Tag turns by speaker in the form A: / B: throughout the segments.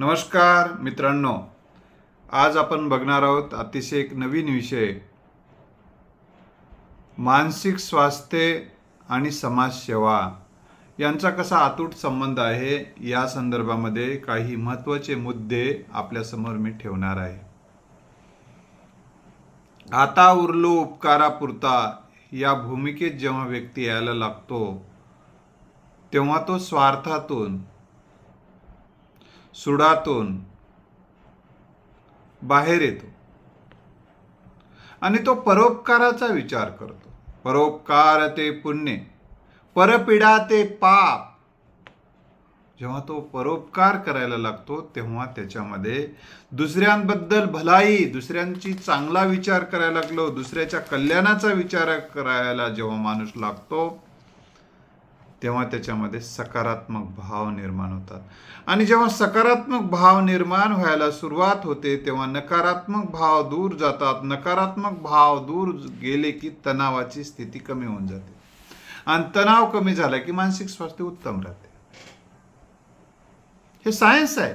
A: नमस्कार मित्रांनो, आज आपण बघणार आहोत अतिशय एक नवीन विषय, मानसिक स्वास्थ्य आणि समाजसेवा यांचा कसा अतूट संबंध आहे या संदर्भामध्ये काही महत्त्वाचे मुद्दे आपल्यासमोर मी ठेवणार आहे. आता उरलो उपकारापुरता या भूमिकेत जेव्हा व्यक्ती यायला लागतो तेव्हा तो स्वार्थातून, सुडातून बाहेर येतो आणि तो परोपकाराचा विचार करतो. परोपकार ते पुण्य, परपीडा ते पाप. जेव्हा तो परोपकार करायला लागतो तेव्हा त्याच्यामध्ये दुसऱ्यांबद्दल भलाई, दुसऱ्यांची चांगला विचार करायला लागलो, दुसऱ्याच्या कल्याणाचा विचार करायला जेव्हा माणूस लागतो तेव्हा त्याच्यामध्ये सकारात्मक भाव निर्माण होतात. आणि जेव्हा सकारात्मक भाव निर्माण व्हायला सुरुवात होते तेव्हा नकारात्मक भाव दूर जातात. नकारात्मक भाव दूर गेले की तणावाची स्थिती कमी होऊन जाते आणि तणाव कमी झाला की मानसिक स्वास्थ्य उत्तम राहते. हे सायन्स आहे.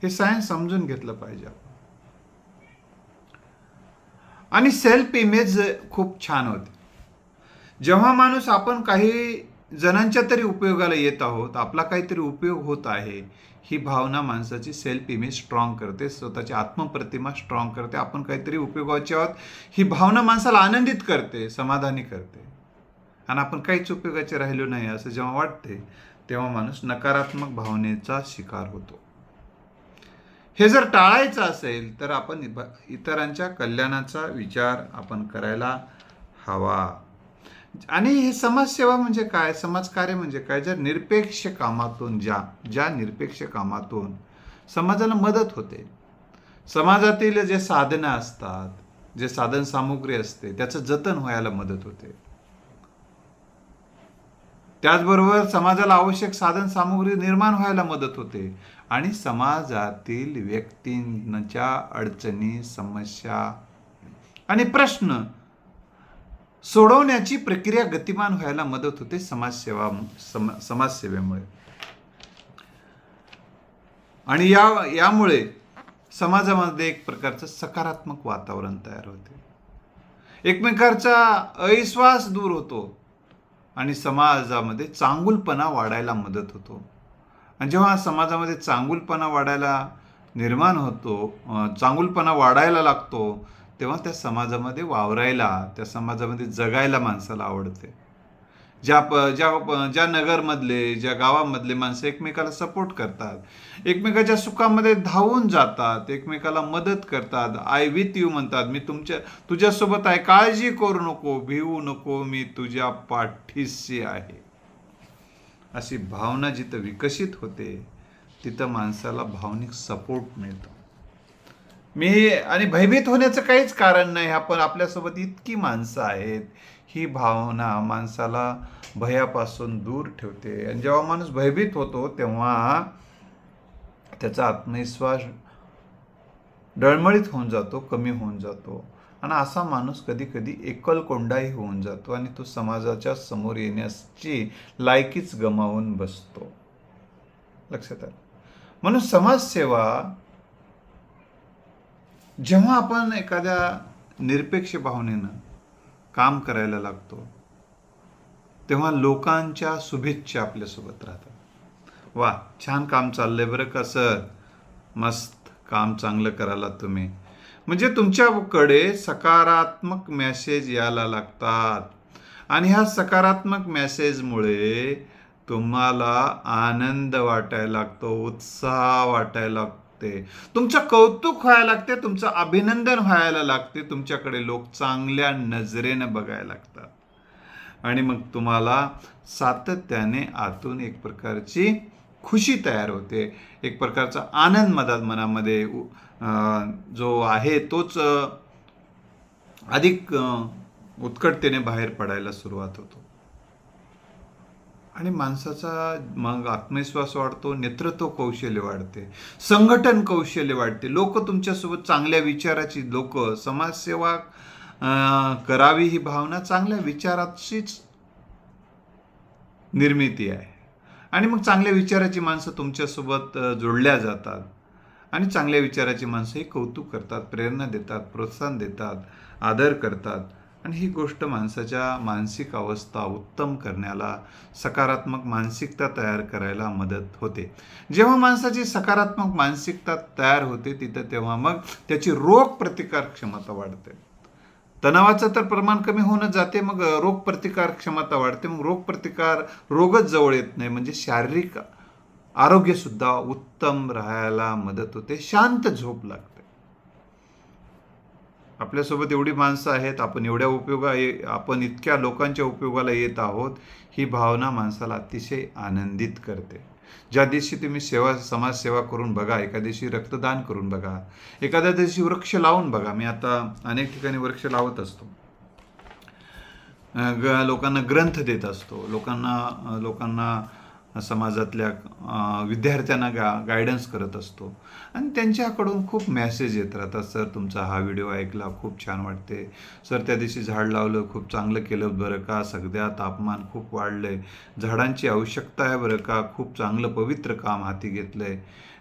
A: हे सायन्स समजून घेतलं पाहिजे. आणि सेल्फ इमेज खूप छान होते जेव्हा माणूस आपण काही जणांच्या तरी उपयोगाला येत आहोत, आपला काहीतरी उपयोग होत आहे, ही भावना माणसाची सेल्फ इमेज स्ट्रॉंग करते, स्वतःची आत्मप्रतिमा स्ट्रॉंग करते. आपण काहीतरी उपयोगाचे आहोत ही भावना माणसाला आनंदित करते, समाधानी करते. आणि आपण काहीच उपयोगाचे राहिलो नाही असं जेव्हा वाटते तेव्हा माणूस नकारात्मक भावनेचा शिकार होतो. हे जर टाळायचं असेल तर आपण इतरांच्या कल्याणाचा विचार आपण करायला हवा. आणि हे समाजसेवा म्हणजे काय, समाजकार्य म्हणजे काय, ज्या निरपेक्ष कामातून ज्या निरपेक्ष कामातून समाजाला मदत होते, समाजातील जे साधनं असतात, जे साधन सामुग्री असते त्याचं जतन व्हायला मदत होते. त्याचबरोबर समाजाला आवश्यक साधन सामुग्री निर्माण व्हायला मदत होते आणि समाजातील व्यक्तींच्या अडचणी, समस्या आणि प्रश्न सोडवण्याची प्रक्रिया गतिमान व्हायला मदत होते समाजसेवेमुळे. आणि यामुळे समाजामध्ये एक प्रकारचं सकारात्मक वातावरण तयार होते, एकमेकांचा अविश्वास दूर होतो आणि समाजामध्ये चांगुलपणा वाढायला मदत होतो. आणि जेव्हा समाजामध्ये चांगुलपणा निर्माण होतो, चांगुलपणा वाढायला लागतो तेव्हा त्या समाजामध्ये वावरायला, त्या समाजामध्ये जगायला माणसाला आवडते. ज्या नगरमधले, ज्या गावामधले माणसं एकमेकाला सपोर्ट करतात, एकमेकाच्या सुखामध्ये धावून जातात, एकमेकाला मदत करतात, आय विथ यू म्हणतात, मी तुझ्यासोबत आहे, काळजी करू नको, भिवू नको, मी तुझ्या पाठीशी आहे, अशी भावना जिथं विकसित होते तिथं माणसाला भावनिक सपोर्ट मिळतो. आणि भयभीत होण्याचं काहीच कारण नाही. आपण आपल्यासोबत इतकी माणसं आहेत, ही भावना माणसाला भयापासून दूर ठेवते. आणि जेव्हा माणूस भयभीत होतो तेव्हा त्याचा आत्मविश्वास डळमळीत होऊन जातो, कमी होऊन जातो आणि असा माणूस कधी कधी एकलकोंडाही होऊन जातो आणि तो समाजाच्या समोर येण्याची लायकीच गमावून बसतो. लक्षात आलं. म्हणून समाजसेवा, जेव्हा आपण एखाद्या निरपेक्ष भावनेनं काम करायला लागतो तेव्हा लोकांच्या शुभेच्छा आपल्यासोबत राहतात. वा, छान काम चाललंय बरं का सर, मस्त काम चांगलं करायला तुम्ही, म्हणजे तुमच्याकडे सकारात्मक मेसेज यायला लागतात. आणि ह्या सकारात्मक मेसेजमुळे तुम्हाला आनंद वाटायला लागतो, उत्साह वाटायला लागतो, तुमचं कौतुक व्हायला लागते, तुमचं अभिनंदन व्हायला लागते, तुमच्याकडे लोक चांगल्या नजरेनं बघायला लागतात आणि मग तुम्हाला सातत्याने आतून एक प्रकारची खुशी तयार होते, एक प्रकारचा आनंद मनामध्ये जो आहे तोच अधिक उत्कटतेने बाहेर पडायला सुरुवात होतो. आणि माणसाचा मग आत्मविश्वास वाढतो, नेतृत्व कौशल्य वाढते, संघटन कौशल्य वाढते, लोक तुमच्यासोबत चांगल्या विचाराची, लोक समाजसेवा करावी ही भावना चांगल्या विचाराचीच निर्मिती आहे. आणि मग चांगल्या विचाराची माणसं तुमच्यासोबत जोडल्या जातात. आणि चांगल्या विचाराची माणसं ही कौतुक करतात, प्रेरणा देतात, प्रोत्साहन देतात, आदर करतात. आणि ही गोष्ट माणसाच्या मानसिक अवस्था उत्तम करण्याला, सकारात्मक मानसिकता तयार करायला मदत होते. जेव्हा माणसाची सकारात्मक मानसिकता तयार होते तेव्हा मग त्याची रोग प्रतिकार क्षमता वाढते. तणावाचं तर प्रमाण कमी होणं जाते, मग रोग प्रतिकार क्षमता वाढते. मग रोगच जवळ येत नाही, म्हणजे शारीरिक आरोग्य सुद्धा उत्तम राहायला मदत होते. शांत झोप लागते. आपल्यासोबत एवढी माणसं आहेत, आपण इतक्या लोकांच्या उपयोगाला येत आहोत, ही भावना माणसाला अतिशय आनंदित करते. ज्या दिवशी तुम्ही समाजसेवा करून बघा, एखाद्या दिवशी रक्तदान करून बघा, एखाद्या दिवशी वृक्ष लावून बघा. मी आता अनेक ठिकाणी वृक्ष लावत असतो, लोकांना ग्रंथ देत असतो, लोकांना समाजातल्या विद्यार्थ्यांना गायडन्स करत असतो. आणि त्यांच्याकडून खूप मेसेज येत राहतात. सर, तुमचा हा व्हिडिओ ऐकला, खूप छान वाटते. सर, त्या दिवशी झाड लावलं, खूप चांगलं केलं बरं का. सध्या तापमान खूप वाढलं आहे, झाडांची आवश्यकता आहे बरं का. खूप चांगलं पवित्र काम हाती घेतलं आहे.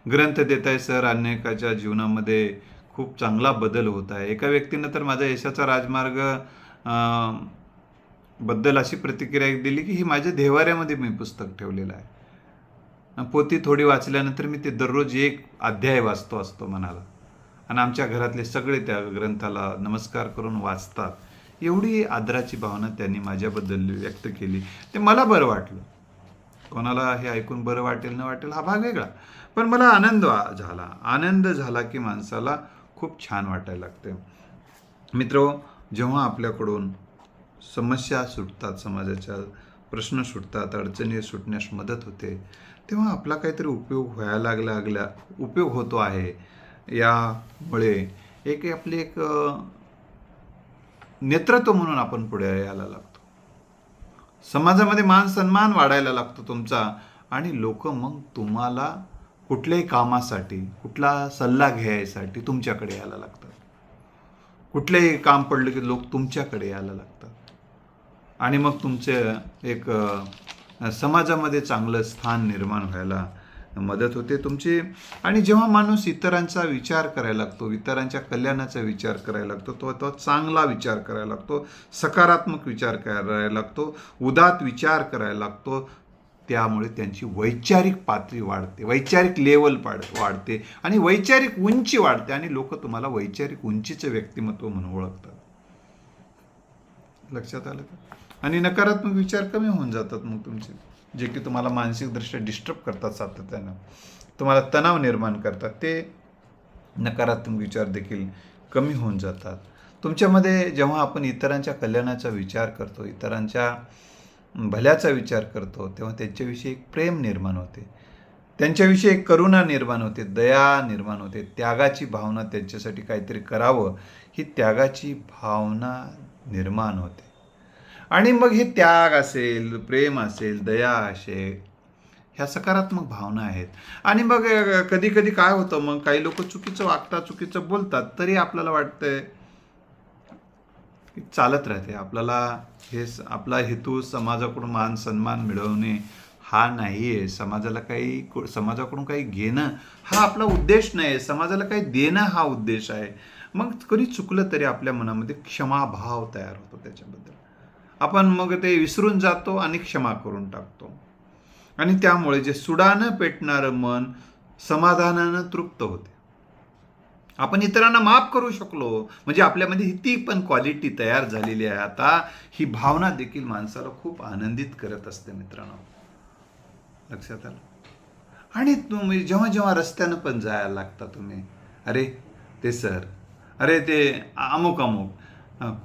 A: ग्रंथ देत आहे सर, अनेकाच्या जीवनामध्ये खूप चांगला बदल होत आहे. एका व्यक्तीनं तर माझा यशाचा राजमार्ग बद्दल अशी प्रतिक्रिया दिली की ही माझ्या देवाऱ्यामध्ये मी पुस्तक ठेवलेलं आहे. पोथी थोडी वाचल्यानंतर मी ते दररोज एक अध्याय वाचतो असतो मनाला. आणि आमच्या घरातले सगळे त्या ग्रंथाला नमस्कार करून वाचतात. एवढी आदराची भावना त्यांनी माझ्याबद्दल व्यक्त केली. ते मला बरं वाटलं. कोणाला हे ऐकून बरं वाटेल न वाटेल हा भाग वेगळा, पण मला आनंद झाला की माणसाला खूप छान वाटायला लागते. मित्रो, जेव्हा आपल्याकडून समस्या सुटतात, समाजाच्या प्रश्न सुटतात, अडचणी सुटण्यास मदत होते, तेव्हा आपला काहीतरी उपयोग होतो आहे. यामुळे आपले एक नेतृत्व म्हणून आपण पुढे यायला लागतो. समाजामध्ये मान सन्मान वाढायला लागतो तुमचा. आणि लोक मग तुम्हाला कुठल्याही कामासाठी, कुठला सल्ला घ्यायसाठी तुमच्याकडे यायला लागतात. कुठलेही काम पडलं की लोक तुमच्याकडे यायला लागतात. आणि मग तुमचे एक समाजामध्ये चांगलं स्थान निर्माण व्हायला मदत होते तुमची. आणि जेव्हा माणूस इतरांचा विचार करायला लागतो, इतरांच्या कल्याणाचा विचार करायला लागतो, तो चांगला विचार करायला लागतो, सकारात्मक विचार करायला लागतो, उदात्त विचार करायला लागतो, त्यामुळे त्यांची वैचारिक पातळी वाढते, वैचारिक लेवल वाढते आणि वैचारिक उंची वाढते. आणि लोक तुम्हाला वैचारिक उंचीचं व्यक्तिमत्व म्हणून ओळखतात. लक्षात आलं का? आणि नकारात्मक विचार कमी होऊन जातात मग तुमचे, जे की तुम्हाला मानसिकदृष्ट्या डिस्टर्ब करतात, सातत्यानं तुम्हाला तणाव निर्माण करतात. ते नकारात्मक विचार देखील कमी होऊन जातात तुमच्यामध्ये. जेव्हा आपण इतरांच्या कल्याणाचा विचार करतो, इतरांच्या भल्याचा विचार करतो, तेव्हा त्यांच्याविषयी एक प्रेम निर्माण होते, त्यांच्याविषयी एक करुणा निर्माण होते, दया निर्माण होते, त्यागाची भावना, त्यांच्यासाठी काहीतरी करावं ही त्यागाची भावना निर्माण होते. आणि मग हे त्याग असेल, प्रेम असेल, दया असेल, ह्या सकारात्मक भावना आहेत. आणि मग कधी कधी काय होतं, मग काही लोक चुकीचं वागतात, चुकीचं बोलतात, तरी आपल्याला वाटतंय की चालत राहते. आपला हेतू समाजाकडून मान सन्मान मिळवणे हा नाही आहे. समाजाकडून काही घेणं हा आपला उद्देश नाही आहे. समाजाला काही देणं हा उद्देश आहे. मग कधी चुकलं तरी आपल्या मनामध्ये क्षमाभाव तयार होतो त्याच्याबद्दल. आपण मग ते विसरून जातो आणि क्षमा करून टाकतो. आणि त्यामुळे जे सुडानं पेटणारं मन समाधानानं तृप्त होते. आपण इतरांना माफ करू शकलो म्हणजे आपल्यामध्ये ती पण क्वालिटी तयार झालेली आहे आता. ही भावना देखील माणसाला खूप आनंदित करत असते मित्रांनो. लक्षात आलं? आणि तुम्ही जेव्हा जेव्हा रस्त्यानं पण जायला लागता तुम्ही, अरे ते सर, अरे ते अमुक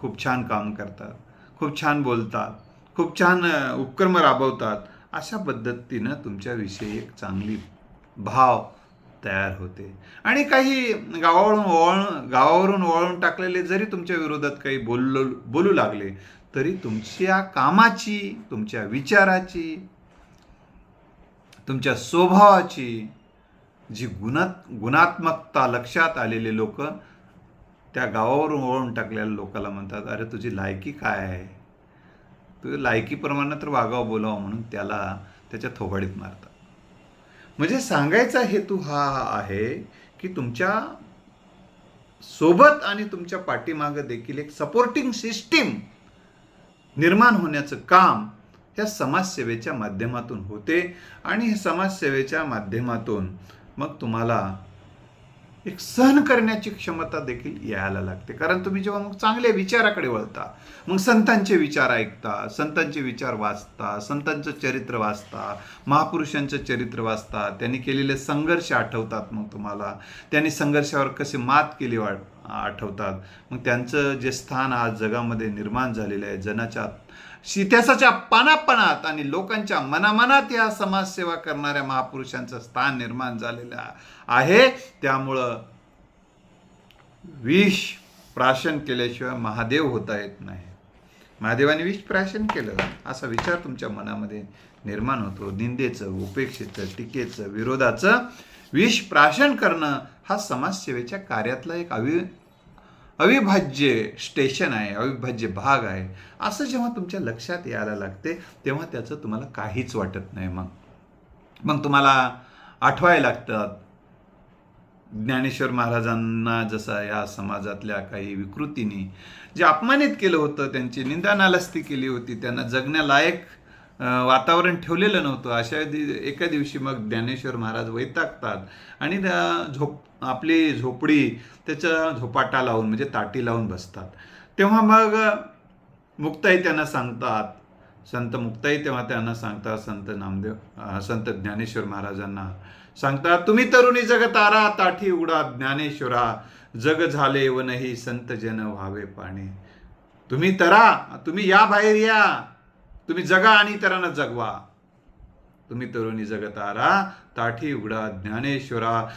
A: खूप छान काम करतात, खूप छान बोलतात, खूप छान उपक्रम राबवतात, अशा पद्धतीनं तुमच्याविषयी एक चांगली भाव तयार होते. आणि काही गावावरून वळून टाकलेले जरी तुमच्या विरोधात काही बोलू लागले तरी तुमच्या कामाची, तुमच्या विचाराची, तुमच्या स्वभावाची जी गुणात्मकता लक्षात आलेले लोक त्या गावावरून वळून टाकलेल्या लोकांना म्हणतात, अरे तुझी लायकी काय आहे, तुझ्या लायकीप्रमाणे तर वागावं बोलावं, म्हणून त्याला त्याच्या थोबाडीत मारतात. म्हणजे सांगायचा हेतू हा आहे की तुमच्या सोबत आणि तुमच्या पाठीमागं देखील एक सपोर्टिंग सिस्टीम निर्माण होण्याचं काम ह्या समाजसेवेच्या माध्यमातून होते. आणि हे समाजसेवेच्या माध्यमातून मग तुम्हाला एक सहन करण्याची क्षमता देखील यायला लागते. कारण तुम्ही जेव्हा मग चांगल्या विचाराकडे वळता, मग संतांचे विचार ऐकता, संतांचे विचार वाचता, संतांचं चरित्र वाचता, महापुरुषांचं चरित्र वाचता, त्यांनी केलेले संघर्ष आठवतात. मग तुम्हाला त्यांनी संघर्षावर कसे मात केली आठवतात. मग त्यांचं जे स्थान आज जगामध्ये निर्माण झालेलं आहे, जनाच्या इतिहासाच्या पानापानात आणि लोकांच्या मनामनात या समाजसेवा करणाऱ्या महापुरुषांचं स्थान निर्माण झालेलं आहे. त्यामुळं विष प्राशन केल्याशिवाय महादेव होता येत नाही. महादेवाने विष प्राशन केलं असा विचार तुमच्या मनामध्ये निर्माण होतो. निंदेचं, उपेक्षेचं, टीकेचं, विरोधाचं विष प्राशन करणं हा समाजसेवेच्या कार्यातला एक अविभाज्य स्टेशन आहे, अविभाज्य भाग आहे. असं जेव्हा तुमच्या लक्षात यायला लागते तेव्हा त्याचं तुम्हाला काहीच वाटत नाही. मग तुम्हाला आठवायला लागतात ज्ञानेश्वर महाराजांना जसा या समाजातल्या काही विकृतींनी जे अपमानित केलं होतं, त्यांची निंदा नालस्ती केली होती, त्यांना जगण्यालायक वातावरण ठेवलेलं नव्हतं. अशा एका दिवशी मग ज्ञानेश्वर महाराज वैतागतात आणि आपली झोपडी त्याच्या झोपाटा लावून म्हणजे ताटी लावून बसतात. तेव्हा मग मुक्ताई त्यांना सांगतात, संत मुक्ताई तेव्हा त्यांना सांगतात, संत ज्ञानेश्वर महाराजांना सांगतात, तुम्ही तरुणी जगतारा ताठी उघडा ज्ञानेश्वरा, जग झाले व नाही संत जन व्हावे पाणे. तुम्ही या बाहेर या, तुम्ही जगा आणि इतरांना जगवा. तुम्ही तरुणी जगतारा ताठी उघडा ज्ञानेश्वरा,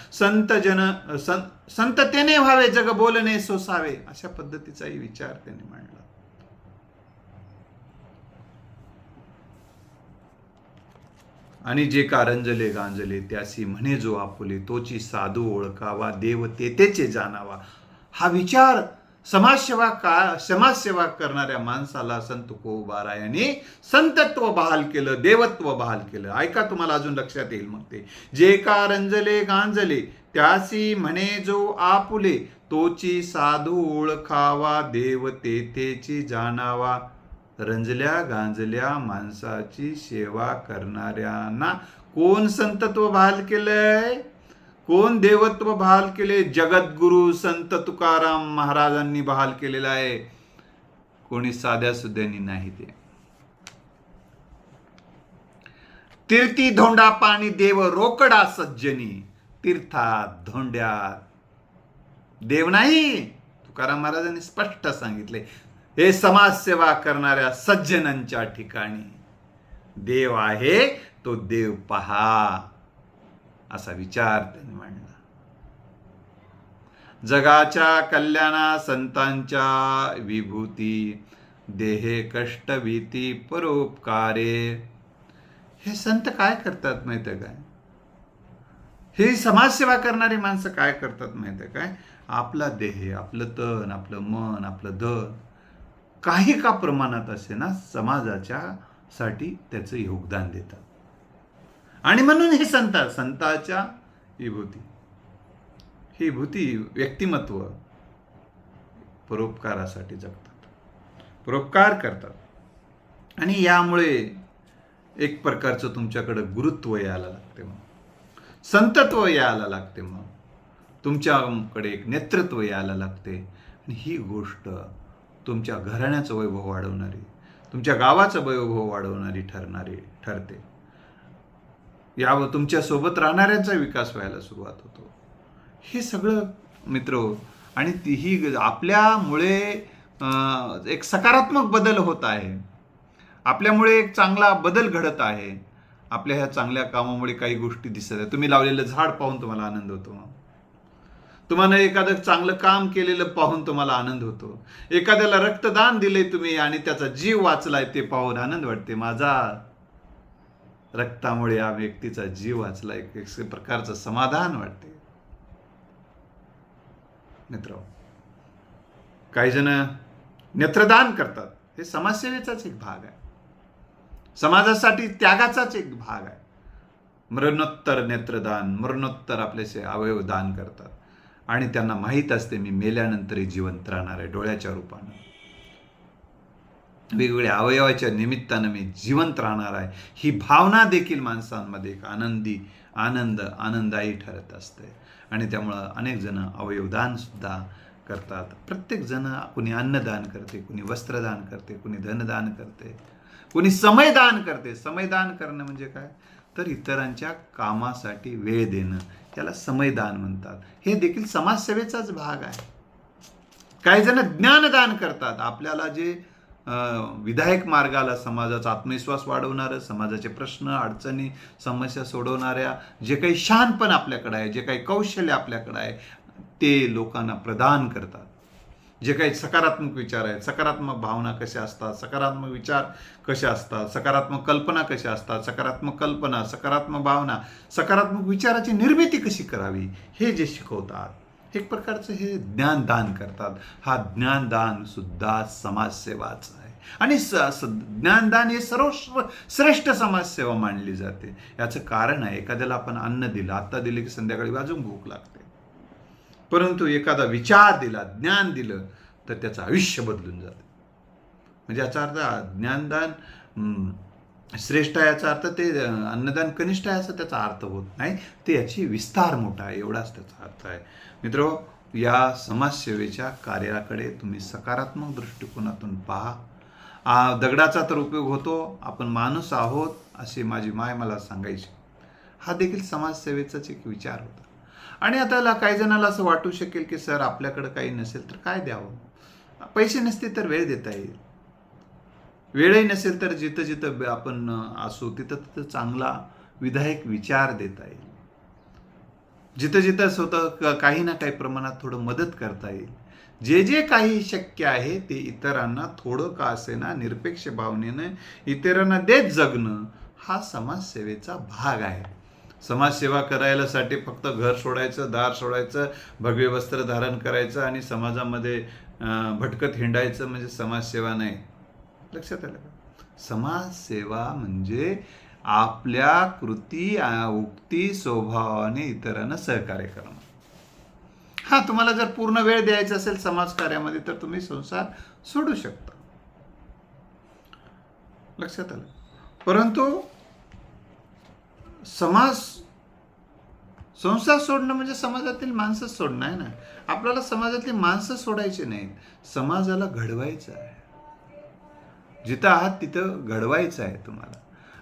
A: संततेने व्हावे जग बोलणे सोसावे. अशा पद्धतीचाही विचार त्यांनी मांडला. आणि जे का रंजले गांजले त्यासी म्हणे जो आपुले, तोची साधू ओळखावा देव तेतेचे जाणावा. हा विचार समाजसेवा करणाऱ्या माणसाला संत तुकोबारायांनी संतत्व बहाल केलं, देवत्व बहाल केलं. ऐका, तुम्हाला अजून लक्षात येईल मग ते. जे का रंजले गांजले त्यासी म्हणे जो आपुले, तोची साधू ओळखावा देव तेतेची जाणावा. रंजल्या गांजल्या माणसाची सेवा करणाऱ्यांना कोण संतत्व बहाल केलंय, कोण देवत्व बहाल केले? जगद्गुरु संत तुकाराम महाराजांनी बहाल केलेला आहे, कोणी साध्या सुद्यांनी नाही. ते तीर्थी धोंडा पाणी देव रोकडा सज्जनी. तीर्थात धोंड्यात देव नाही. तुकाराम महाराजांनी स्पष्ट सांगितले, हे समाजसेवा करणाऱ्या सज्जनांच्या ठिकाणी देव आहे, तो देव पहा. असा विचार त्यांनी मांडला. जगाच्या कल्याणा संतांच्या विभूती, देहे कष्ट भीती परोपकारे. हे संत काय करतात माहिती आहे काय? हे समाजसेवा करणारी माणसं काय करतात माहिती आहे काय? आपला देह, आपलं तन, आपलं मन, आपलं धन काही का प्रमाणात असे ना समाजाच्या साठी त्याचं योगदान देतात. आणि म्हणून हे संताच्या विभूती, ही भूती व्यक्तिमत्व परोपकारासाठी जगतात, परोपकार करतात. आणि यामुळे एक प्रकारचं तुमच्याकडे गुरुत्व यायला लागते, मग संतत्व यायला लागते, मग तुमच्याकडे एक नेतृत्व यायला लागते. आणि ही गोष्ट तुमच्या घराण्याचं वैभव वाढवणारी, तुमच्या गावाचं वैभव वाढवणारी ठरते. यावर तुमच्या सोबत राहणाऱ्यांचा विकास व्हायला सुरुवात होतो. हे सगळं मित्र, आणि ही आपल्यामुळे एक सकारात्मक बदल होत आहे, आपल्यामुळे एक चांगला बदल घडत आहे. आपल्या ह्या चांगल्या कामामुळे काही गोष्टी दिसत आहेत. तुम्ही लावलेलं झाड पाहून तुम्हाला आनंद होतो, तुम्हाला एखादं चांगलं काम केलेलं पाहून तुम्हाला आनंद होतो, एखाद्याला रक्तदान दिले तुम्ही आणि त्याचा जीव वाचलाय ते पाहून आनंद वाटते. माझा रक्तामुळे या व्यक्तीचा जीव वाचला, एक प्रकारचं समाधान वाटते. मित्र, काही जण नेत्रदान करतात, हे समाजसेवेचाच एक भाग आहे. समाजासाठी त्यागाचाच एक भाग आहे. मरणोत्तर नेत्रदान, मरणोत्तर आपले अवयव दान करतात आणि त्यांना माहीत असते मी मेल्यानंतरही जिवंत राहणार आहे डोळ्याच्या रूपानं, वेगवेगळ्या अवयवाच्या निमित्तानं मी जिवंत राहणार आहे. ही भावना देखील माणसांमध्ये एक आनंदायी ठरत असते आणि त्यामुळं अनेक जण अवयवदान सुद्धा करतात. प्रत्येक जण, कुणी अन्नदान करते, कुणी वस्त्रदान करते, कुणी धनदान करते, कुणी समयदान करते. समयदान करणं म्हणजे काय, तर इतरांच्या कामासाठी वेळ देणं, त्याला समयदान म्हणतात. हे देखील समाजसेवेचाच भाग आहे. काही जण ज्ञानदान करतात. आपल्याला जे विधायक मार्गाला, समाजाचा आत्मविश्वास वाढवणारं, समाजाचे प्रश्न अडचणी समस्या सोडवणाऱ्या जे काही शहाणपण आपल्याकडे आहे, जे काही कौशल्य आपल्याकडे आहे, ते लोकांना प्रदान करतात. जे काही सकारात्मक विचार आहेत, सकारात्मक भावना कशा असतात, सकारात्मक विचार कसे असतात, सकारात्मक कल्पना कशा असतात, सकारात्मक कल्पना, सकारात्मक भावना, सकारात्मक विचाराची निर्मिती कशी करावी, हे जे शिकवतात, एक प्रकारचं हे ज्ञानदान करतात. हा ज्ञानदान सुद्धा समाजसेवाच आहे आणि ज्ञानदान हे श्रेष्ठ समाजसेवा मानली जाते. याचं कारण आहे, एखाद्याला आपण अन्न दिलं, आत्ता दिले की संध्याकाळी अजून भूक लागते, परंतु एखादा विचार दिला, ज्ञान दिलं, तर त्याचं आयुष्य बदलून जातं. म्हणजे याचा अर्थ ज्ञानदान श्रेष्ठ आहे याचा अर्थ ते अन्नदान कनिष्ठ आहे असं त्याचा अर्थ होत नाही. ते याची विस्तार मोठा आहे, एवढाच त्याचा अर्थ आहे. मित्रो, या समाजसेवेच्या कार्याकडे तुम्ही सकारात्मक दृष्टिकोनातून पहा. दगडाचा तर उपयोग होतो, आपण माणूस आहोत अशी माझी माय मला सांगायची. हा देखील समाजसेवेचाच एक विचार होता. आणि आता काही जणाला असं वाटू शकेल की सर आपल्याकडे काही नसेल तर काय द्यावं, पैसे नसतील तर वेळ देता येईल, वेळही नसेल तर जिथं जिथं आपण असू तिथं तिथं चांगला विधायक विचार देता येईल, जिथं जिथं स्वतः काही ना काही प्रमाणात थोडं मदत करता येईल. जे जे काही शक्य आहे ते इतरांना थोडं का असेना निरपेक्ष भावनेनं इतरांना देत जगणं हा समाजसेवेचा भाग आहे. समाजसेवा करायलासाठी फक्त घर सोडायचं, दार सोडायचं, भगवे वस्त्र धारण करायचं आणि समाजामध्ये भटकत हिंडायचं म्हणजे समाजसेवा नाही. लक्षात आलं का? समाजसेवा म्हणजे आपल्या कृती, उक्ती, स्वभावाने इतरांना सहकार्य करणं. हा, तुम्हाला जर पूर्ण वेळ द्यायचा असेल समाजकार्यामध्ये तर तुम्ही संसार सोडू शकता. लक्षात आलं? परंतु संसार सोडणं म्हणजे समाजातील माणसं सोडणं आहे ना. आपल्याला समाजातली माणसं सोडायची नाहीत, समाजाला घडवायचं आहे. जिथं आहात तिथं घडवायचं आहे तुम्हाला.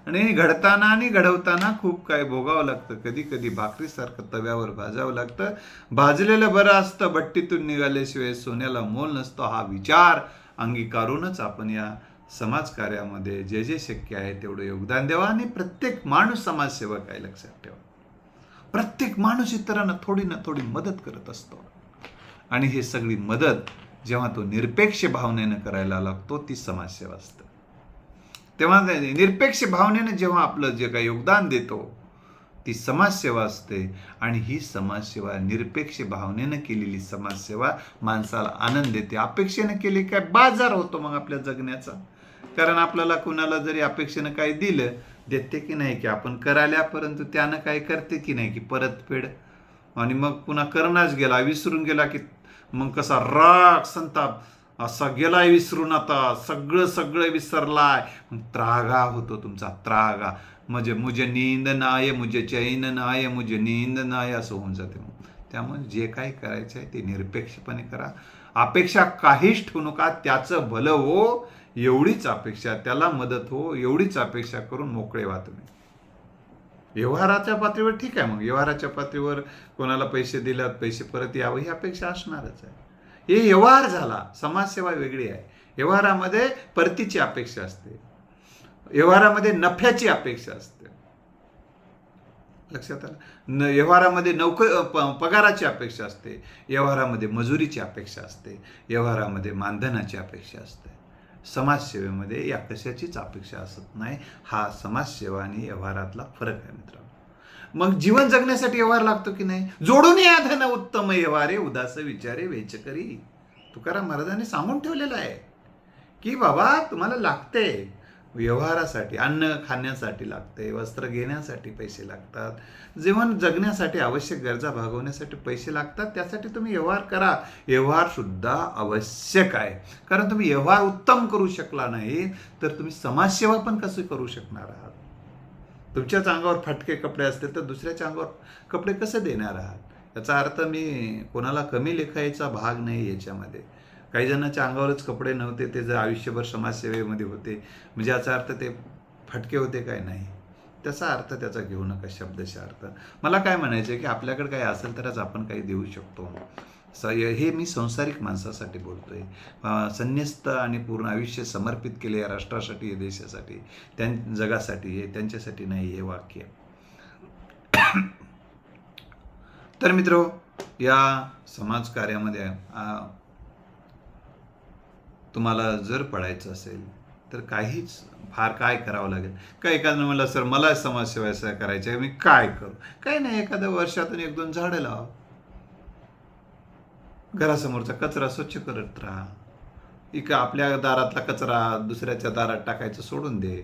A: आणि घडताना आणि घडवताना खूप काय भोगावं लागतं. कधी कधी भाकरीसारखं तव्यावर भाजावं लागतं. भाजलेलं बरं असतं, भट्टीतून निघाल्याशिवाय सोन्याला मोल नसतो. हा विचार अंगीकारूनच आपण या समाजकार्यामध्ये जे जे शक्य आहे तेवढं योगदान द्यावं. आणि प्रत्येक माणूस समाजसेवक आहे, लक्षात ठेवा. प्रत्येक माणूस इतरांना थोडी ना थोडी मदत करत असतो. आणि ही सगळी मदत जेव्हा तो निरपेक्ष भावनेनं करायला लागतो ती समाजसेवा असते. तेव्हा निरपेक्ष भावनेनं जेव्हा आपलं जे काही योगदान देतो ती समाजसेवा असते. आणि ही समाजसेवा, निरपेक्ष भावनेनं केलेली समाजसेवा माणसाला आनंद देते. अपेक्षेनं केली काय बाजार होतो मग आपल्या जगण्याचा. कारण आपल्याला कुणाला जरी अपेक्षेनं काही दिलं, देते की नाही की आपण करायला, परंतु त्यानं काय करते की नाही की परतफेड. आणि मग पुन्हा करणाच गेला, विसरून गेला की मग कसा राग संताप, असा गेलाय विसरून, आता सगळं विसरलाय, मग त्रागा होतो तुमचा, त्रागा. म्हणजे मुझे नींद नाय, मुझे चैन नाय, मुझे नींद नाय, असं होऊन जाते. मग त्यामुळे जे काही करायचं आहे ते निरपेक्षपणे करा. अपेक्षा काहीच ठेवू नका. त्याचं भलं हो एवढीच अपेक्षा, त्याला मदत हो एवढीच अपेक्षा करून मोकळे व्हा तुम्ही. व्यवहाराच्या पातळीवर ठीक आहे, मग व्यवहाराच्या पातळीवर कोणाला पैसे दिलात, पैसे परत यावं ही अपेक्षा असणारच आहे. हे व्यवहार झाला. समाजसेवा वेगळी आहे. व्यवहारामध्ये परतीची अपेक्षा असते, व्यवहारामध्ये नफ्याची अपेक्षा असते. लक्षात आलं? व्यवहारामध्ये पगाराची अपेक्षा असते, व्यवहारामध्ये मजुरीची अपेक्षा असते, व्यवहारामध्ये मानधनाची अपेक्षा असते. समाजसेवेमध्ये या कशाचीच अपेक्षा असत नाही. हा समाजसेवा आणि व्यवहारातला फरक आहे मित्रांनो. मग जीवन जगण्यासाठी व्यवहार लागतो की नाही? जोडून या धन उत्तम व्यवहारे, उदास विचारे वेच करी. तुकाराम महाराजांनी सांगून ठेवलेलं आहे की बाबा तुम्हाला लागते. व्यवहारासाठी, अन्न खाण्यासाठी लागते, वस्त्र घेण्यासाठी पैसे लागतात, जीवन जगण्यासाठी आवश्यक गरजा भागवण्यासाठी पैसे लागतात. त्यासाठी तुम्ही व्यवहार करा. व्यवहार सुद्धा आवश्यक आहे. कारण तुम्ही व्यवहार उत्तम करू शकला नाही तर तुम्ही समाजसेवा पण कशी करू शकणार आहात? तुमच्याच अंगावर फाटके कपडे असतील तर दुसऱ्याच्या अंगावर कपडे कसे देणार आहात? याचा अर्थ मी कोणाला कमी लेखायचा भाग नाही याच्यामध्ये. काही जणांच्या अंगावरच कपडे नव्हते, ते जर आयुष्यभर समाजसेवेमध्ये होते, म्हणजे याचा अर्थ ते फाटके होते काय? नाही. त्याचा अर्थ त्याचा घेऊ नका, शब्दशः अर्थ. मला काय म्हणायचं आहे की आपल्याकडे काही असेल तरच आपण काही देऊ शकतो. हे मी संसारिक माणसासाठी बोलतोय. संन्यस्त आणि पूर्ण आयुष्य समर्पित केले या राष्ट्रासाठी, या देशासाठी, जगासाठी, हे त्यांच्यासाठी नाही हे वाक्य. तर मित्रो, या समाजकार्यामध्ये तुम्हाला जर पडायचं असेल तर काहीच फार काय करावं लागेल. काय एखादं म्हणलं सर मला समाजसेवा करायची आहे, मी काय करू? काही नाही, एखाद्या वर्षातून 1-2 झाडं लावा, घरासमोरचा कचरा स्वच्छ करत राहा, आपल्या दारातला कचरा दुसऱ्याच्या दारात टाकायचं सोडून दे.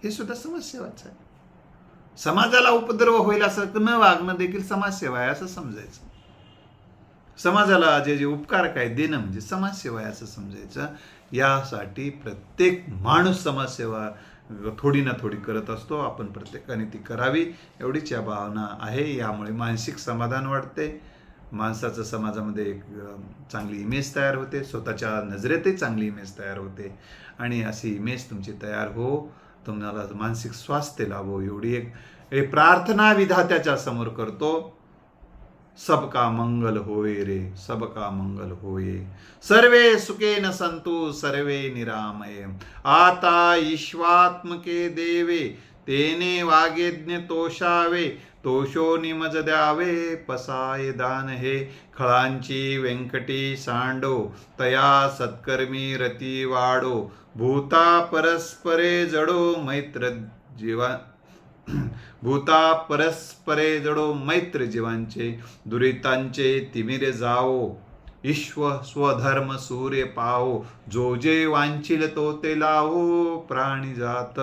A: हे सुद्धा समाजसेवाच आहे. समाजाला उपद्रव होईल असं न वागणं देखील समाजसेवा आहे असं समजायचं. समाजाला जे जे उपकार काय देणं म्हणजे समाजसेवा आहे असं समजायचं. यासाठी प्रत्येक माणूस समाजसेवा थोडी ना थोडी करत असतो. आपण प्रत्येकाने ती करावी एवढीच या भावना आहे. यामुळे मानसिक समाधान वाढते, माणसाचं समाजामध्ये एक चांगली इमेज तयार होते, स्वतःच्या नजरेतही चांगली इमेज तयार होते. आणि अशी इमेज तुमची तयार हो, तुम्हाला मानसिक स्वास्थ्य लाभो एवढी एक प्रार्थना विधात्याच्या समोर करतो. सबका मंगल होय रे, सबका मंगल होय. सर्वे सुखेन संतु सर्वे निरामय. आता ईश्वात्मके देवे तेने वागेज्ञ तोषावे. तोषो निमज द्यावे पसाय दान हे. खळांची व्यंकटी सांडो तया सत्कर्मी रती वाडो. भूता परस्परे जडो मैत्र जीवा भूता परस्परे जडो मैत्र जीवांचे. दुरितांचे तिमिरे जाओ ईश्व स्वधर्म सूर्य पाहो. जो जे वांछिल तो ते लावो प्राणी जात.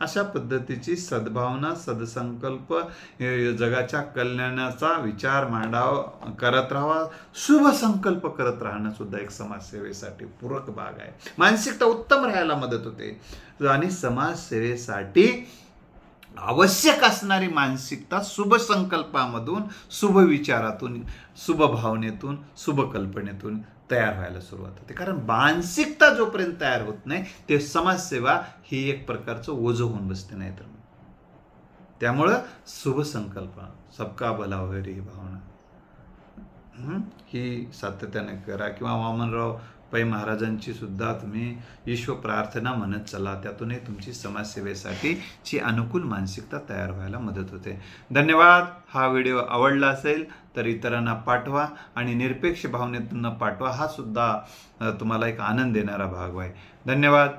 A: अशा पद्धतीची सद्भावना, सदसंकल्प, जगाच्या कल्याणाचा विचार करत राहावा. शुभ संकल्प करत राहणं सुद्धा एक समाजसेवेसाठी पूरक भाग आहे. मानसिकता उत्तम राहायला मदत होते. आणि समाजसेवेसाठी आवश्यक असणारी मानसिकता शुभ संकल्पामधून, शुभ विचारातून, शुभ भावनेतून, शुभ कल्पनेतून तयार व्हायला सुरुवात होते. कारण मानसिकता जोपर्यंत तयार होत नाही ते समाजसेवा ही एक प्रकारचं ओझं होऊन बसते. नाही तर त्यामुळं शुभ संकल्प, सबका भला होय रे ही भावना ही सातत्याने करा. किंवा वामनराव पै महाराजांची सुद्धा तुम्ही ईश्वर प्रार्थना म्हणत चला. त्यातूनही तुमची समाजसेवेसाठीची अनुकूल मानसिकता तयार व्हायला मदत होते. धन्यवाद. हा व्हिडिओ आवडला असेल तर इतरांना पाठवा आणि निरपेक्ष भावनेतून पाठवा. हा सुद्धा तुम्हाला एक आनंद देणारा भाग आहे. धन्यवाद.